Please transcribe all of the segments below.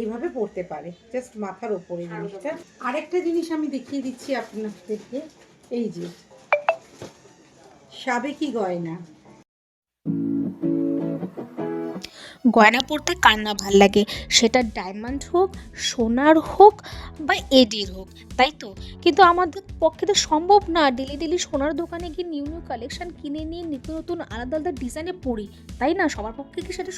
এইভাবে পরতে পারে, জাস্ট মাথার ওপরে জিনিসটা। আরেকটা জিনিস আমি দেখিয়ে দিচ্ছি আপনাদেরকে, এই যে সাবেকি গয়না। গয়না পরতে কার না ভাল লাগে, সেটা ডায়মন্ড হোক, সোনার হোক বা এডির হোক, তাই তো? কিন্তু আমাদের পক্ষে তো সম্ভব না ডেলি ডেলি সোনার দোকানে গিয়ে নিউ নিউ কালেকশন কিনে নিয়ে নতুন নতুন আলাদা আলাদা ডিজাইনে পরি, তাই না? সবার পক্ষে কি সেটা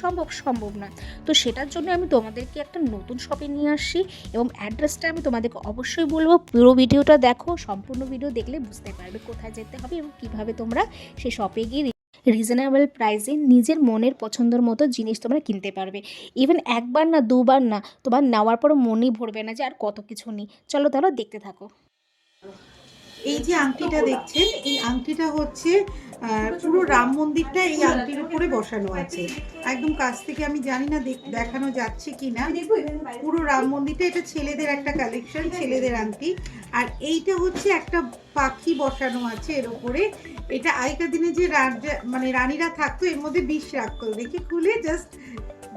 সম্ভব না। তো সেটার জন্য আমি তোমাদেরকে একটা নতুন শপে নিয়ে আসছি এবং অ্যাড্রেসটা আমি তোমাদেরকে অবশ্যই বলবো। পুরো ভিডিওটা দেখো, সম্পূর্ণ ভিডিও দেখলে বুঝতে পারবে কোথায় যেতে হবে এবং কীভাবে তোমরা সেই শপে গিয়ে রিজনেবল প্রাইসে নিজের মনের পছন্দের মতো জিনিস তোমরা কিনতে পারবে। ইভেন একবার না দুবার না, তোমার নেওয়ার পরও মনই ভরবে না যে আর কত কিছু নিই। চলো তাহলে দেখতে থাকো। এই যে আংটিটা দেখছেন, এই আংটিটা হচ্ছে পুরো রাম মন্দিরটা এই আংটির উপরে বসানো আছে। একদম কাছ থেকে আমি জানি না দেখানো যাচ্ছে কি না, পুরো রাম মন্দিরটা। এটা ছেলেদের একটা কালেকশন, ছেলেদের আংটি। আর এইটা হচ্ছে একটা পাখি বসানো আছে এর উপরে। এটা আগেকার দিনে যে মানে রানীরা থাকতো এর মধ্যে বিষ রাখতো, দেখে খুলে জাস্ট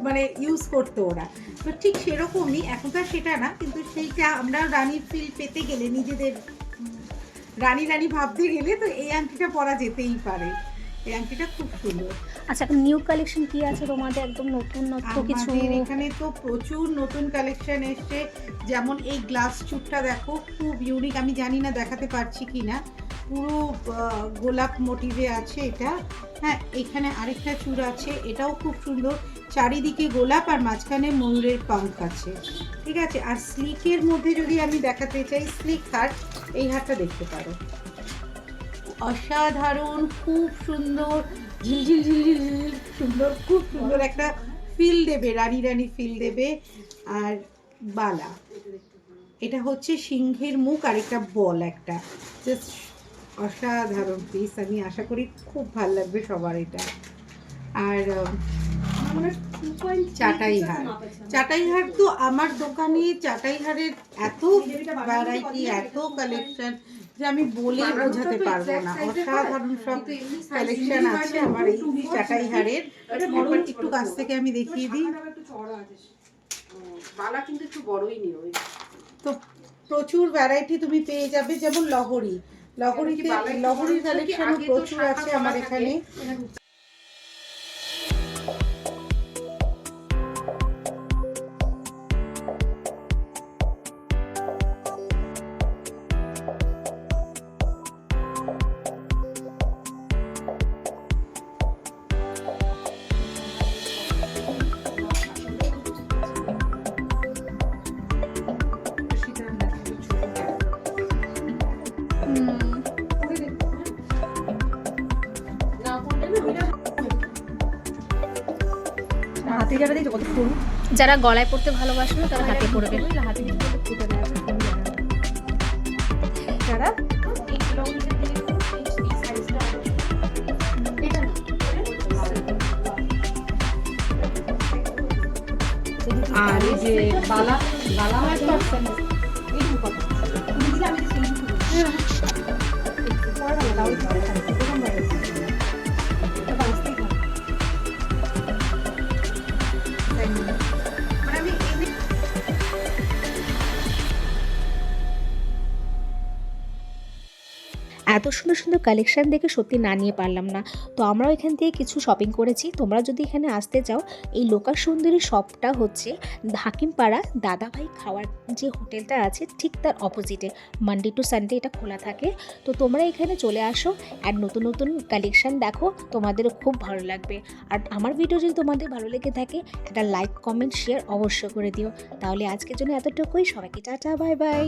মানে ইউজ করতো ওরা। তো ঠিক সেরকমই, এখন তো সেটা না, কিন্তু সেইটা আমরা রানীর ফিল পেতে গেলে, নিজেদের রানী রানী ভাবতে গেলে তো এই আংটিটা পরা যেতেই পারে। এই আংটিটা খুব সুন্দর। আচ্ছা, নিউ কালেকশন কি আছে তোমাদের? একদম নতুন কিছু? এখানে তো প্রচুর নতুন কালেকশন এসছে। যেমন এই গ্লাস চুটটা দেখো, খুব ইউনিক। আমি জানি না দেখাতে পারছি কি না, পুরো গোলাপ মোটিভে আছে এটা। হ্যাঁ, এখানে আরেকটা চূড় আছে, এটাও খুব সুন্দর। চারিদিকে গোলাপ আর মাঝখানে ময়ূরের পাঙ্খ আছে, ঠিক আছে। আর স্লিকের মধ্যে যদি আমি দেখাতে চাই, স্লিক হার, এই হারটা দেখতে পারো, অসাধারণ, খুব সুন্দর, ঝিলঝিল ঝিলঝিল ঝিলঝিল সুন্দর, খুব সুন্দর একটা ফিল দেবে, রানী রানী ফিল দেবে। আর বালা, এটা হচ্ছে সিংহের মুখ আর একটা বল, একটা জাস্ট অসাধারণ পিস। আমি আশা করি খুব ভালো লাগবে সবার এটা। আর চাটাই হার, চাটাই হার তো আমার দোকানে চাটাই হারের এত ভ্যারাইটি, এত কালেকশন যে আমি বলে বোঝাতে পারবো না। অসাধারণ সব কালেকশন আছে আমার এই চাটাই হারের। একটু কাছ থেকে আমি দেখিয়ে দিই, বালা কিন্তু একটু বড়ই নিও। তো প্রচুর ভ্যারাইটি তুমি পেয়ে যাবে। যেমন লহরির কালেকশনও প্রচুর আছে আমার এখানে। যারা গলায় পড়তে ভালোবাসে না তারা হাতে পড়বে। আর এই যে বালা বালা এত সুন্দর সুন্দর কালেকশান দেখে সত্যি না নিয়ে পারলাম না। তো আমরাও এখান থেকে কিছু শপিং করেছি। তোমরা যদি এখানে আসতে চাও, এই লোকা সুন্দরী শপটা হচ্ছে হাকিমপাড়া দাদাভাই খাওয়ার যে হোটেলটা আছে ঠিক তার অপোজিটে। মানডে টু সানডে এটা খোলা থাকে। তো তোমরা এখানে চলে আসো আর নতুন নতুন কালেকশান দেখো, তোমাদেরও খুব ভালো লাগবে। আর আমার ভিডিও যদি তোমাদের ভালো লেগে থাকে, একটা লাইক কমেন্ট শেয়ার অবশ্যই করে দিও। তাহলে আজকের জন্য এতটুকুই। সবাইকে টাটা, বাই বাই।